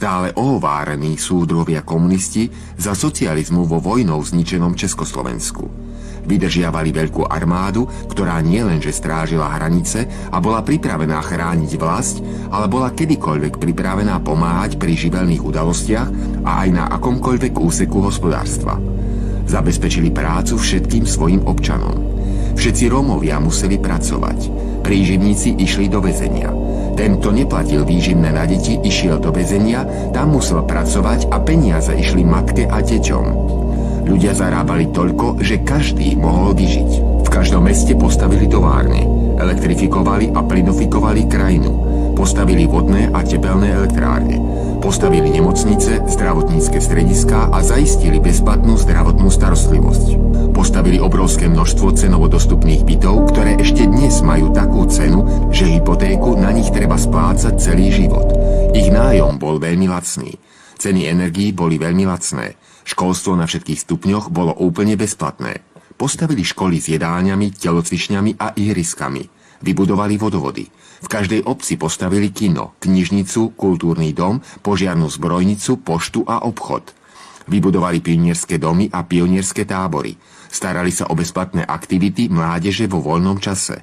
Stále ohovárení súdruhovia komunisti za socializmu vo vojnou zničenom Československu. Vydržiavali veľkú armádu, ktorá nielenže strážila hranice a bola pripravená chrániť vlast, ale bola kedykoľvek pripravená pomáhať pri živelných udalostiach a aj na akomkoľvek úseku hospodárstva. Zabezpečili prácu všetkým svojim občanom. Všetci Rómovia museli pracovať. Príživníci išli do väzenia. Ten, kto neplatil výživné na deti, išiel do väzenia, tam musel pracovať a peniaze išli matke a deťom. Ľudia zarábali toľko, že každý mohol vyžiť. V každom meste postavili továrne, elektrifikovali a plynofikovali krajinu, postavili vodné a tepelné elektrárne, postavili nemocnice, zdravotnícke strediská a zaistili bezplatnú zdravotnú starostlivosť. Postavili obrovské množstvo cenovo dostupných bytov, ktoré ešte dnes majú takú cenu, že hypotéku na nich treba splácať celý život. Ich nájom bol veľmi lacný. Ceny energií boli veľmi lacné. Školstvo na všetkých stupňoch bolo úplne bezplatné. Postavili školy s jedálňami, telocvičňami a ihriskami. Vybudovali vodovody. V každej obci postavili kino, knižnicu, kultúrny dom, požiarnu zbrojnicu, poštu a obchod. Vybudovali pionierské domy a pionierské tábory. Starali sa o bezplatné aktivity mládeže vo voľnom čase.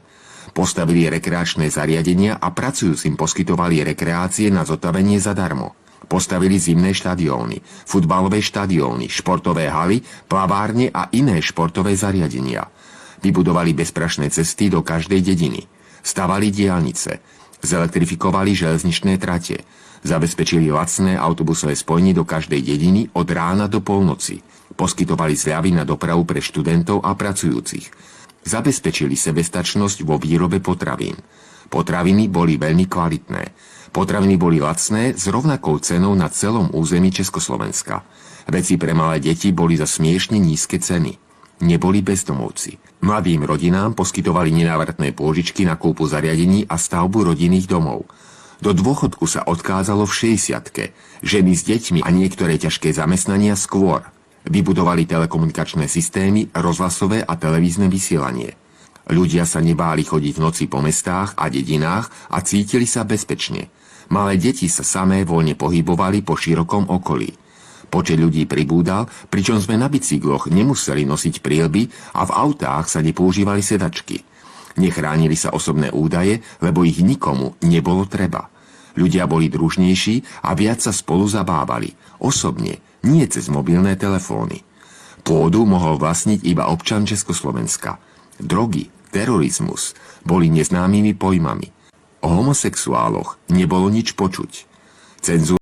Postavili rekreačné zariadenia a pracujúcim poskytovali rekreácie na zotavenie zadarmo. Postavili zimné štadióny, futbalové štadióny, športové haly, plavárne a iné športové zariadenia. Vybudovali bezprašné cesty do každej dediny. Stavali diaľnice. Zelektrifikovali železničné trate. Zabezpečili lacné autobusové spojenie do každej dediny od rána do polnoci. Poskytovali zľavy na dopravu pre študentov a pracujúcich. Zabezpečili sebestačnosť vo výrobe potravín. Potraviny boli veľmi kvalitné. Potraviny boli lacné s rovnakou cenou na celom území Československa. Veci pre malé deti boli za smiešne nízke ceny. Neboli bezdomovci. Mladým rodinám poskytovali nenávratné pôžičky na kúpu zariadení a stavbu rodinných domov. Do dôchodku sa odkázalo v 60-ke. Ženy s deťmi a niektoré ťažké zamestnania skôr. Vybudovali telekomunikačné systémy, rozhlasové a televízne vysielanie. Ľudia sa nebáli chodiť v noci po mestách a dedinách a cítili sa bezpečne. Malé deti sa samé voľne pohybovali po širokom okolí. Počet ľudí pribúdal, pričom sme na bicykloch nemuseli nosiť prielby a v autách sa nepoužívali sedačky. Nechránili sa osobné údaje, lebo ich nikomu nebolo treba. Ľudia boli družnejší a viac sa spolu zabávali. Osobne, nie cez mobilné telefóny. Pôdu mohol vlastniť iba občan Československa. Drogy, terorizmus boli neznámymi pojmami. O homosexuáloch nebolo nič počuť. Cenzúra